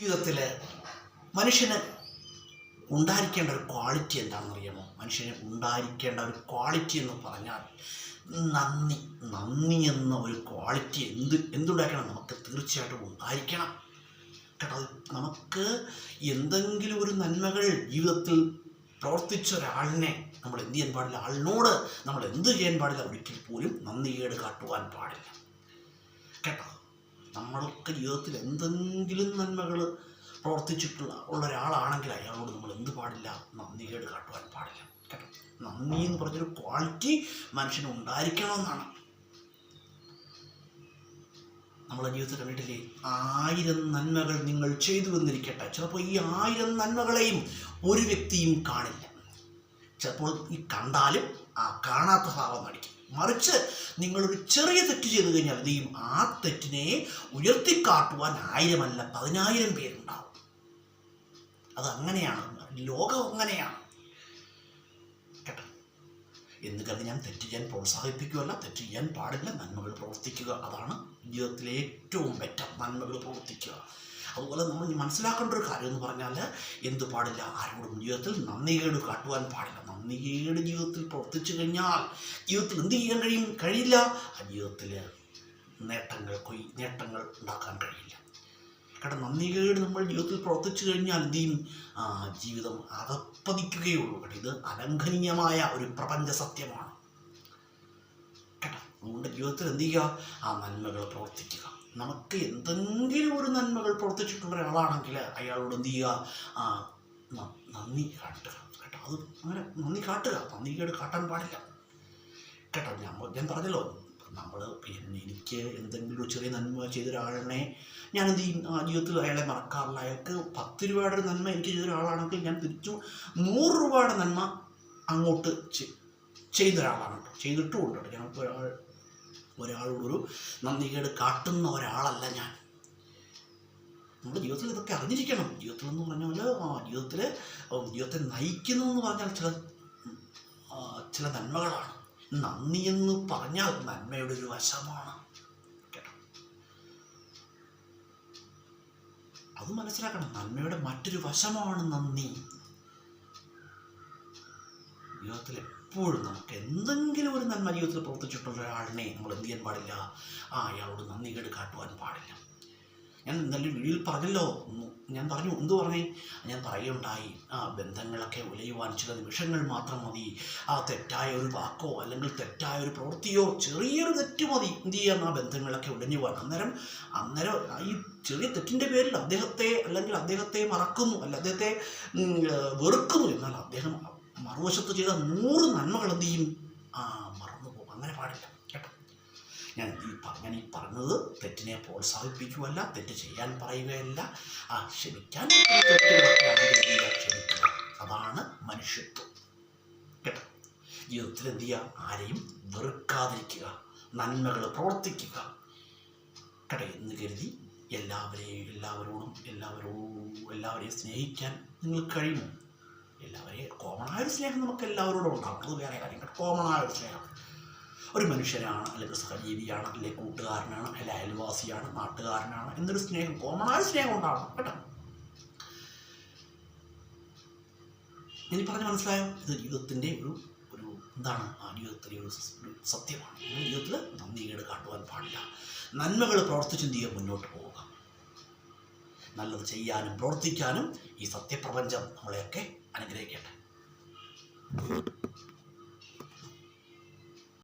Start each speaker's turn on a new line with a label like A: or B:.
A: ജീവിതത്തിൽ മനുഷ്യന് ഉണ്ടായിരിക്കേണ്ട ഒരു ക്വാളിറ്റി എന്താണെന്ന് അറിയാമോ? മനുഷ്യന് ഉണ്ടായിരിക്കേണ്ട ഒരു ക്വാളിറ്റി എന്ന് പറഞ്ഞാൽ നന്ദി എന്ന ഒരു ക്വാളിറ്റി എന്തുണ്ടാക്കണം? നമുക്ക് തീർച്ചയായിട്ടും ഉണ്ടായിരിക്കണം കേട്ടോ. നമുക്ക് എന്തെങ്കിലും ഒരു നന്മകൾ ജീവിതത്തിൽ പ്രവർത്തിച്ച ഒരാളിനെ നമ്മൾ എന്ത് ചെയ്യാൻ പാടില്ല? ആളിനോട് നമ്മൾ എന്ത് ചെയ്യാൻ പാടില്ല? ഒരിക്കൽ പോലും നന്ദികേട് കാട്ടുവാൻ പാടില്ല കേട്ടോ. നമ്മൾക്ക് ജീവിതത്തിൽ എന്തെങ്കിലും നന്മകൾ പ്രവർത്തിച്ചിട്ടുള്ള ഒരാളാണെങ്കിൽ അയാളോട് നമ്മൾ എന്ത് പാടില്ല? നന്ദികേട് കാട്ടുവാൻ പാടില്ല കേട്ടോ. നന്ദി എന്ന് പറഞ്ഞൊരു ക്വാളിറ്റി മനുഷ്യന് ഉണ്ടായിരിക്കണമെന്നാണ്. നമ്മളെ ജീവിതത്തിൽ കണ്ടിട്ടില്ലേ? 1000 നന്മകൾ നിങ്ങൾ ചെയ്തു വന്നിരിക്കട്ടെ, ചിലപ്പോൾ ഈ 1000 നന്മകളെയും ഒരു വ്യക്തിയും കാണില്ല. ചിലപ്പോൾ ഈ കണ്ടാലും കാണാത്ത ഭാവം നടിക്കും. മറിച്ച് നിങ്ങളൊരു ചെറിയ തെറ്റ് ചെയ്തു കഴിഞ്ഞാൽ എന്തെയും? ആ തെറ്റിനെ ഉയർത്തിക്കാട്ടുവാൻ 1000 അല്ല 10,000 പേരുണ്ടാവും. അത് അങ്ങനെയാണ്, ലോകം അങ്ങനെയാണ് കേട്ടോ. എന്ന് കരുതി ഞാൻ തെറ്റ് ചെയ്യാൻ പ്രോത്സാഹിപ്പിക്കുകയല്ല. തെറ്റ് ചെയ്യാൻ പാടില്ല, നന്മകൾ പ്രവർത്തിക്കുക. അതാണ് ജീവിതത്തിലെ ഏറ്റവും ബെറ്റർ, നന്മകൾ പ്രവർത്തിക്കുക. അതുപോലെ നമ്മൾ മനസ്സിലാക്കേണ്ട ഒരു കാര്യം എന്ന് പറഞ്ഞാൽ എന്ത് പാടില്ല? ആരോടും ജീവിതത്തിൽ നന്ദികേട് കാട്ടുവാൻ പാടില്ല. നന്ദികേട് ജീവിതത്തിൽ പ്രവർത്തിച്ചു കഴിഞ്ഞാൽ ജീവിതത്തിൽ എന്ത് ചെയ്യാൻ കഴിയില്ല? ആ ജീവിതത്തിൽ നേട്ടങ്ങൾ ഉണ്ടാക്കാൻ കഴിയില്ല കേട്ടോ. നന്ദികേട് നമ്മൾ ജീവിതത്തിൽ പ്രവർത്തിച്ചു കഴിഞ്ഞാൽ എന്ത് ചെയ്യും? ജീവിതം അധപ്പതിക്കുകയുള്ളൂ കേട്ടോ. ഇത് അലംഘനീയമായ ഒരു പ്രപഞ്ച സത്യമാണ് കേട്ടോ. അതുകൊണ്ട് ജീവിതത്തിൽ എന്ത് ചെയ്യുക? നന്മകൾ പ്രവർത്തിക്കുക. നമുക്ക് എന്തെങ്കിലും ഒരു നന്മകൾ പ്രവർത്തിച്ചിട്ടുള്ള ഒരാളാണെങ്കിൽ അയാളോട് എന്ത് ചെയ്യുക? നന്ദി കാട്ടുക കേട്ടോ. അത് അങ്ങനെ നന്ദി കാട്ടുക, നന്ദികേട് കാട്ടാൻ പാടില്ല കേട്ടോ. ഞാൻ പറഞ്ഞല്ലോ, എനിക്ക് എന്തെങ്കിലും ഒരു ചെറിയ നന്മ ചെയ്തൊരാളിനെ ഞാൻ എന്ത് ചെയ്യും? ജീവിതത്തിൽ അയാളെ മറക്കാറില്ല. അയാൾക്ക് 10 രൂപയുടെ ഒരു നന്മ എനിക്ക് ചെയ്തൊരാളാണെങ്കിൽ ഞാൻ തിരിച്ചു 100 രൂപയുടെ നന്മ അങ്ങോട്ട് ചെയ്ത ഒരാളാണ് കേട്ടോ. ചെയ്തിട്ടുമുണ്ട് കേട്ടോ. ഞങ്ങൾക്ക് ഒരാളോടൊരു നന്ദികേട് കാട്ടുന്ന ഒരാളല്ല ഞാൻ. നമ്മുടെ ജീവിതത്തിൽ ഇതൊക്കെ അറിഞ്ഞിരിക്കണം. ജീവിതത്തിൽ എന്ന് പറഞ്ഞാൽ ജീവിതത്തെ നയിക്കുന്നു എന്ന് പറഞ്ഞാൽ ചില നന്മകളാണ്. നന്ദി എന്ന് പറഞ്ഞാൽ നന്മയുടെ ഒരു വശമാണ് കേട്ടോ. അത് മനസ്സിലാക്കണം. നന്മയുടെ മറ്റൊരു വശമാണ് നന്ദി. ജീവിതത്തിൽ എപ്പോഴും നമുക്ക് എന്തെങ്കിലും ഒരു നന്മ ജീവിതത്തിൽ പ്രവർത്തിച്ചിട്ടുള്ള ഒരാളിനെ നമ്മൾ എന്ത് ചെയ്യാൻ പാടില്ല? അയാളോട് നന്ദികേട് കാട്ടുവാൻ പാടില്ല. ഞാൻ ഇന്നലെ വീഡിയോയിൽ പറഞ്ഞല്ലോ, ഞാൻ പറയുകയുണ്ടായി, ബന്ധങ്ങളൊക്കെ ഉലയുവാൻ ചില നിമിഷങ്ങൾ മാത്രം മതി. തെറ്റായ ഒരു വാക്കോ അല്ലെങ്കിൽ തെറ്റായ ഒരു പ്രവൃത്തിയോ, ചെറിയൊരു തെറ്റ് മതി എന്ത് ചെയ്യാൻ ബന്ധങ്ങളൊക്കെ ഉലഞ്ഞു പോകാൻ. അന്നേരം ഈ ചെറിയ തെറ്റിൻ്റെ പേരിൽ അദ്ദേഹത്തെ മറക്കുന്നു, അല്ല അദ്ദേഹത്തെ വെറുക്കുന്നു. എന്നാൽ അദ്ദേഹം മറുവശത്ത് ചെയ്ത 100 നന്മകൾ എന്ത് ചെയ്യും? മറന്നു പോകും. അങ്ങനെ പാടില്ല കേട്ടോ. ഞാൻ ഈ പറഞ്ഞത് തെറ്റിനെ പ്രോത്സാഹിപ്പിക്കുകയല്ല, തെറ്റ് ചെയ്യാൻ പറയുകയല്ല. ക്ഷമിക്കാൻ ക്ഷമിക്കുക. അതാണ് മനുഷ്യത്വം കേട്ടോ. ജീവിതത്തിൽ എന്ത് ചെയ്യുക? ആരെയും വെറുക്കാതിരിക്കുക, നന്മകൾ പ്രവർത്തിക്കുക കേട്ടോ. എന്ന് കരുതി എല്ലാവരെയും സ്നേഹിക്കാൻ നിങ്ങൾക്ക് കഴിയുമോ? കോമണായൊരു സ്നേഹം നമുക്ക് എല്ലാവരോടും ഉണ്ടാവും. അത് വേറെ കാര്യം കേട്ടോ. കോമണായൊരു സ്നേഹം ഒരു മനുഷ്യനാണ്, അല്ലെങ്കിൽ സഹജീവിയാണ്, അല്ലെങ്കിൽ കൂട്ടുകാരനാണ്, അല്ലെങ്കിൽ അയൽവാസിയാണ്, നാട്ടുകാരനാണ് എന്നൊരു സ്നേഹം, കോമണായ സ്നേഹം ഉണ്ടാവണം കേട്ടോ. ഇനി പറഞ്ഞ് മനസ്സിലായോ? ഇത് ജീവിതത്തിൻ്റെ ഒരു എന്താണ്? ജീവിതത്തിലെ ഒരു സത്യമാണ്. ജീവിതത്തിൽ നന്ദികേട് കാട്ടുവാൻ പാടില്ല. നന്മകൾ പ്രവർത്തിച്ച് എന്ത് ചെയ്യുക? മുന്നോട്ട് പോവുക. നല്ലത് ചെയ്യാനും പ്രവർത്തിക്കാനും ഈ സത്യപ്രപഞ്ചം നമ്മളെയൊക്കെ അനുഗ്രഹിക്കട്ടെ.